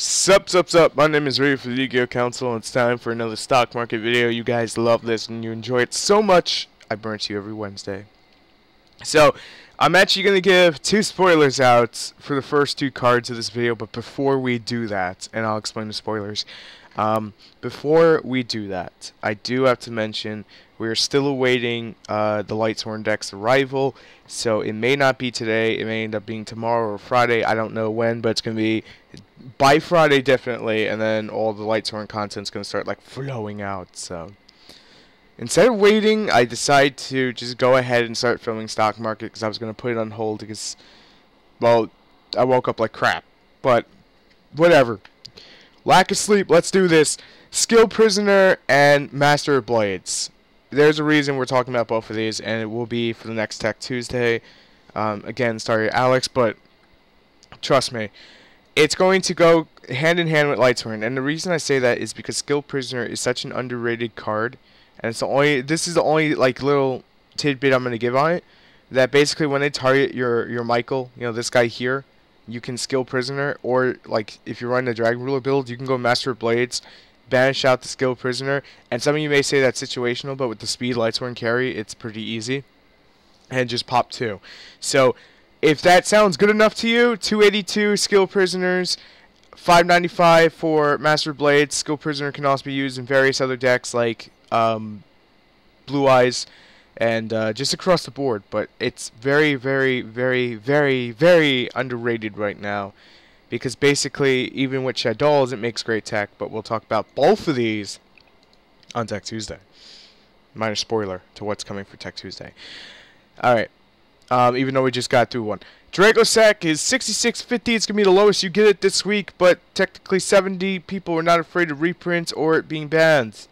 Sup, my name is Ray for the Yugioh Council, and it's time for another stock market video. You guys love this and you enjoy it so much, I bring it to you every Wednesday. So, I'm actually going to give two spoilers out for the first two cards of this video, but before we do that, and I'll explain the spoilers, before we do that, I do have to mention we're still awaiting the Lightshorn deck's arrival, so it may not be today, it may end up being tomorrow or Friday, I don't know when, but it's going to be by Friday definitely, and then all the Lightshorn content's going to start like flowing out, so instead of waiting, I decided to just go ahead and start filming stock market because I was going to put it on hold because, well, I woke up like crap, but whatever. Lack of sleep, let's do this. Skill Prisoner and Master of Blades. There's a reason we're talking about both of these, and it will be for the next Tech Tuesday. Again, sorry Alex, but trust me, it's going to go hand in hand with Lightshorn, and the reason I say that is because Skill Prisoner is such an underrated card, and it's the only, this is the only like little tidbit I'm going to give on it, that basically when they target your Michael, you know, this guy here, you can Skill Prisoner, or like if you're running a Dragon Ruler build, you can go Master of Blades, banish out the Skill Prisoner, and some of you may say that's situational, but with the speed Lightshorn carry, it's pretty easy, and just pop 2. So if that sounds good enough to you, 282 Skill Prisoners, 595 for Master of Blades. Skill Prisoner can also be used in various other decks like Blue Eyes, and just across the board, but it's very, very, very, very, very underrated right now, because basically, even with Shadows, it makes great tech, but we'll talk about both of these on Tech Tuesday. Minor spoiler to what's coming for Tech Tuesday. Alright, even though we just got through one. Dragossack is 66.50, it's going to be the lowest you get it this week, but technically 70 people are not afraid of reprints or it being banned.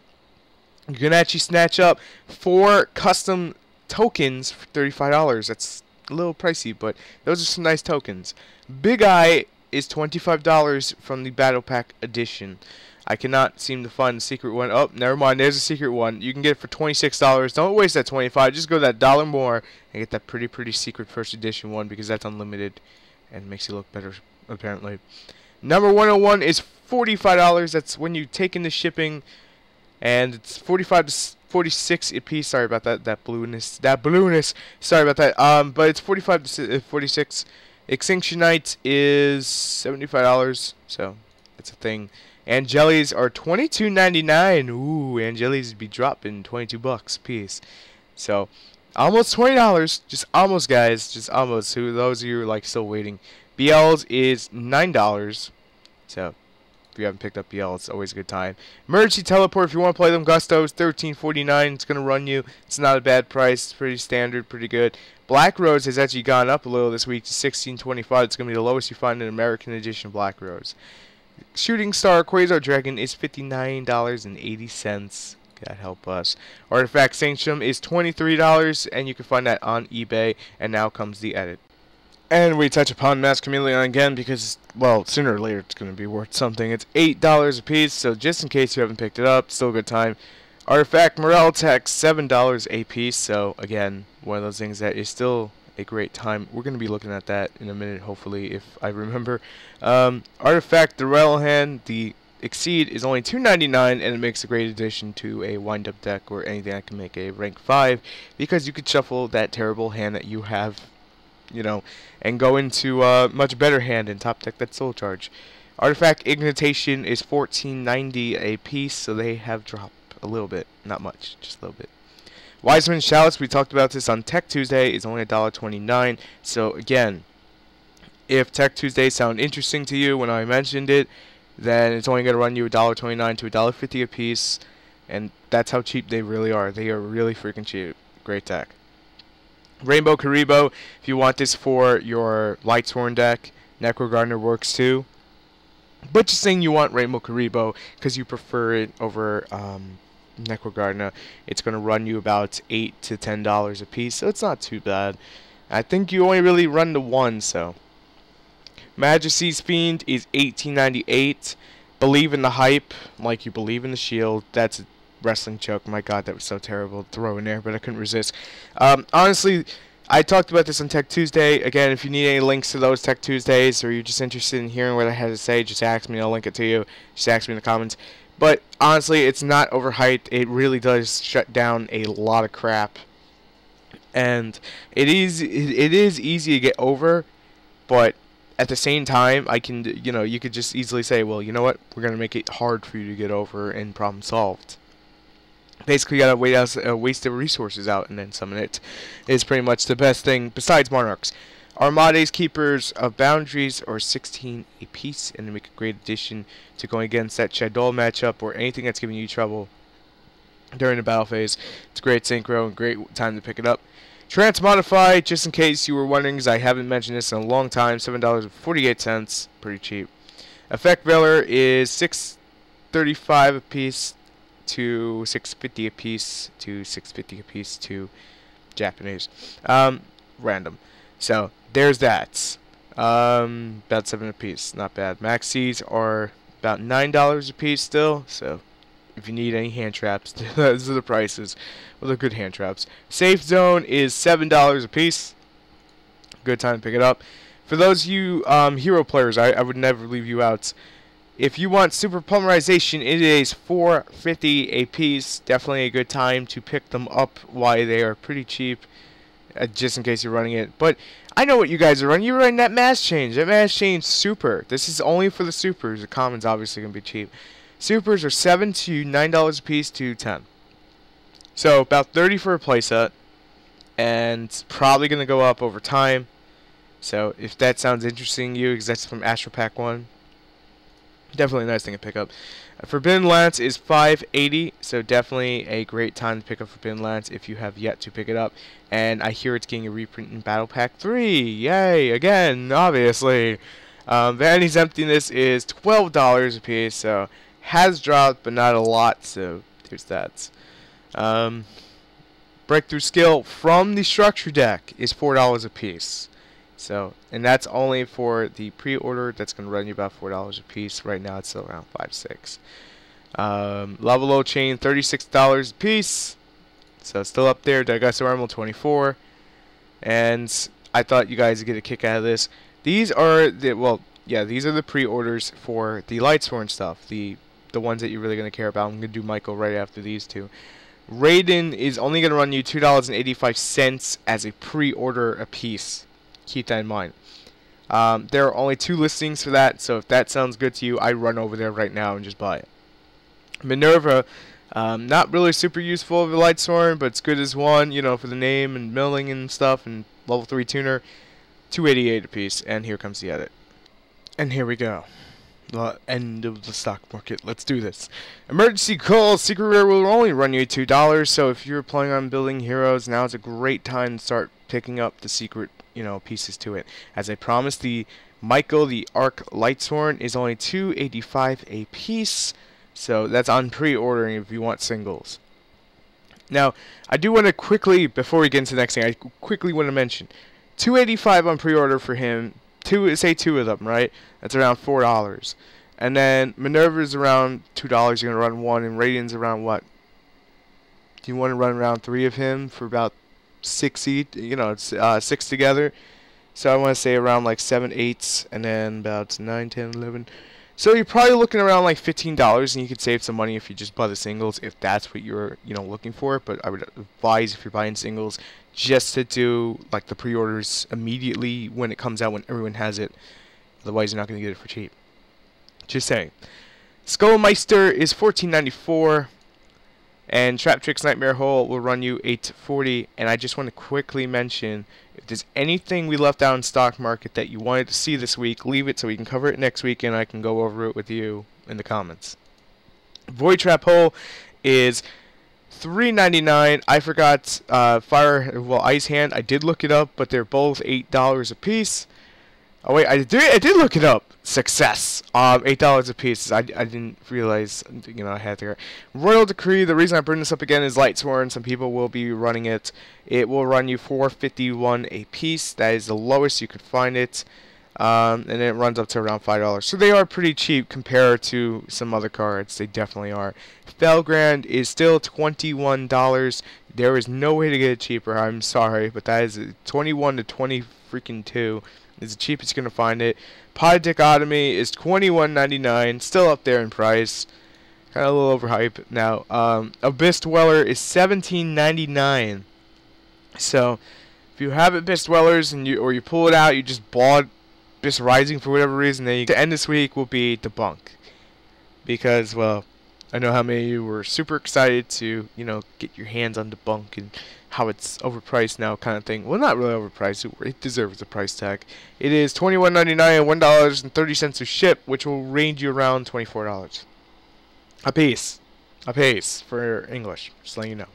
You can actually snatch up 4 custom tokens for $35. That's a little pricey, but those are some nice tokens. Big Eye is $25 from the Battle Pack edition. I cannot seem to find the secret one. Oh, never mind. There's a secret one. You can get it for $26. Don't waste that $25. Just go that dollar more and get that pretty secret first edition one because that's unlimited and makes you look better, apparently. Number 101 is $45. That's when you take in the shipping. And it's 45 to 46 a piece. Sorry about that blueness. Sorry about that. But it's 45 to 46. Extinction Night is $75. So that's a thing. Angelies are $22.99. Ooh, Angelies be dropping $22 a piece. So almost $20. Just almost, guys. Just almost. Who those of you who are like still waiting. BLs is $9. So if you haven't picked up BL, it's always a good time. Emergency Teleport, if you want to play them, Gustos, $13.49. It's going to run you. It's not a bad price. It's pretty standard, pretty good. Black Rose has actually gone up a little this week to $16.25. It's going to be the lowest you find in American Edition Black Rose. Shooting Star Quasar Dragon is $59.80. God help us. Artifact Sanctum is $23, and you can find that on eBay. And now comes the edit. And we touch upon Mask Chameleon again because, well, sooner or later it's going to be worth something. It's $8 a piece, so just in case you haven't picked it up, still a good time. Artifact Morale Tech, $7 a piece, so again, one of those things that is still a great time. We're going to be looking at that in a minute, hopefully, if I remember. Artifact Durell Hand, the Exceed is only $2.99, and it makes a great addition to a wind-up deck or anything that can make a rank 5, because you could shuffle that terrible hand that you have, you know, and go into a much better hand and top deck that Soul Charge. Artifact Ignitation is $14.90 a piece, so they have dropped a little bit. Not much, just a little bit. Wiseman Chalice, we talked about this on Tech Tuesday, is only $1.29. So again, if Tech Tuesday sound interesting to you when I mentioned it, then it's only going to run you $1.29 to $1.50 a piece, and that's how cheap they really are. They are really freaking cheap. Great tech. Rainbow Karibo, if you want this for your Lightshorn deck, Necro Gardener works too. But just saying you want Rainbow Karibo because you prefer it over Necro Gardener, it's going to run you about $8 to $10 a piece, so it's not too bad. I think you only really run the one, so. Majesty's Fiend is $18.98. Believe in the Hype, like you believe in the Shield. That's wrestling joke. My God, that was so terrible to throw in there, but I couldn't resist. Honestly, I talked about this on Tech Tuesday. Again, if you need any links to those Tech Tuesdays, or you're just interested in hearing what I had to say, just ask me. I'll link it to you. Just ask me in the comments. But honestly, it's not overhyped. It really does shut down a lot of crap, and it is easy to get over. But at the same time, you could just easily say, well, you know what? We're gonna make it hard for you to get over, and problem solved. Basically, you gotta waste the resources out and then summon it. Is pretty much the best thing besides Monarchs. Armades, Keepers of Boundaries are 16 a piece, and they make a great addition to going against that Shadow matchup or anything that's giving you trouble during the battle phase. It's great synchro and great time to pick it up. Transmodify, just in case you were wondering, because I haven't mentioned this in a long time, $7.48, pretty cheap. Effect Veiler is $6.35 a piece to $6.50 a piece to $6.50 a piece to Japanese. Random. So there's that. About $7 a piece, not bad. Maxis are about $9 a piece still. So if you need any hand traps, those are the prices. Well, they're good hand traps. Safe Zone is $7 a piece. Good time to pick it up. For those of you hero players, I would never leave you out. If you want Super Polymerization, it is $4.50 a piece. Definitely a good time to pick them up while they are pretty cheap, just in case you're running it. But I know what you guys are running. You're running that Mass Change. That Mass Change Super. This is only for the Supers. The Commons obviously going to be cheap. Supers are $7 to $9 a piece to $10. So about $30 for a playset, and probably going to go up over time. So if that sounds interesting to you, because that's from Astro Pack 1, definitely a nice thing to pick up. Forbidden Lance is $5.80, so definitely a great time to pick up Forbidden Lance if you have yet to pick it up. And I hear it's getting a reprint in Battle Pack 3. Yay! Again, obviously. Vanity's Emptiness is $12 a piece, so has dropped, but not a lot, so there's that. Breakthrough Skill from the Structure deck is $4 a piece. So, and that's only for the pre-order. That's going to run you about $4 a piece. Right now, it's still around $5-6. Lava Chain, $36 a piece. So, it's still up there. Daigatsu Armor, $24. And I thought you guys would get a kick out of this. These are these are the pre-orders for the Lightsworn stuff. The ones that you're really going to care about. I'm going to do Michael right after these two. Raiden is only going to run you $2.85 as a pre-order a piece. Keep that in mind. There are only 2 listings for that, so if that sounds good to you, I run over there right now and just buy it. Minerva, not really super useful of a Lightsworn, but it's good as one, for the name and milling and stuff, and level 3 tuner, $2.88 a piece, and here comes the edit. And here we go. The end of the stock market. Let's do this. Emergency Call, Secret Rare will only run you $2, so if you're planning on building heroes, now is a great time to start picking up the secret pieces to it. As I promised, the Michael the Arc Lightsworn is only $2.85 a piece, so that's on pre-ordering if you want singles. Now, I do want to quickly, before we get into the next thing, I quickly want to mention $2.85 on pre-order for him. Say 2 of them, right? That's around $4. And then Minerva's around $2. You're gonna run 1, and Radiant's around what? Do you want to run around 3 of him for about 6 each? It's 6 together. So I want to say around like 7, 8, and then about 9, 10, 11. So you're probably looking around like $15, and you could save some money if you just buy the singles, if that's what you're looking for. But I would advise, if you're buying singles, just to do like the pre-orders immediately when it comes out, when everyone has it. Otherwise, you're not going to get it for cheap. Just saying. Skullmeister is $14.94. And Trap Tricks Nightmare Hole will run you $8.40. And I just want to quickly mention, if there's anything we left out in stock market that you wanted to see this week, leave it so we can cover it next week and I can go over it with you in the comments. Void Trap Hole is $3.99. I forgot Ice Hand. I did look it up, but they're both $8 a piece. Oh wait, I did look it up. Success. $8 a piece. I didn't realize, I had to. Royal Decree. The reason I bring this up again is Lightsworn. Some people will be running it. It will run you $4.51 a piece. That is the lowest you could find it. and it runs up to around $5. So they are pretty cheap compared to some other cards. They definitely are. Felgrand is still $21. There is no way to get it cheaper. I'm sorry, but that is 21 to 20 freaking 2. It's the cheapest you're gonna find it. Pod Dichotomy is $21.99, still up there in price. Kind of a little overhyped now. Abyss Dweller is $17.99. So if you have Abyss Dwellers and you pull it out, you just bought Abyss Rising for whatever reason, then the end this week will be Debunk. Because, well, I know how many of you were super excited to, get your hands on Debunk and how it's overpriced now kind of thing. Well, not really overpriced. It deserves a price tag. It is $21.99 and $1.30 to ship, which will range you around $24 a piece. A piece for English, just letting you know.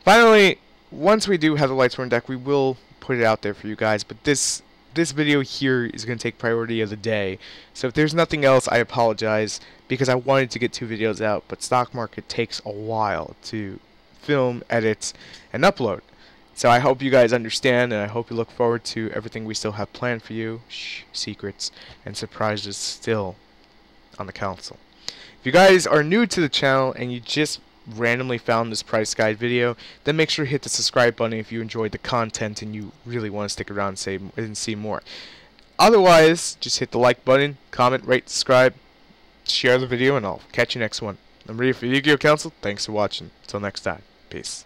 Finally, once we do have the Lightsworn deck, we will put it out there for you guys, but this video here is going to take priority of the day. So if there's nothing else, I apologize, because I wanted to get 2 videos out, but stock market takes a while to film, edit, and upload. So I hope you guys understand, and I hope you look forward to everything we still have planned for you. Secrets and surprises still on the council. If you guys are new to the channel and you just randomly found this price guide video, then make sure to hit the subscribe button if you enjoyed the content and you really want to stick around and see more. Otherwise, just hit the like button, comment, rate, subscribe, share the video, and I'll catch you next one. I'm ready for Yu-Gi-Oh! Council. Thanks for watching. Until next time. Peace.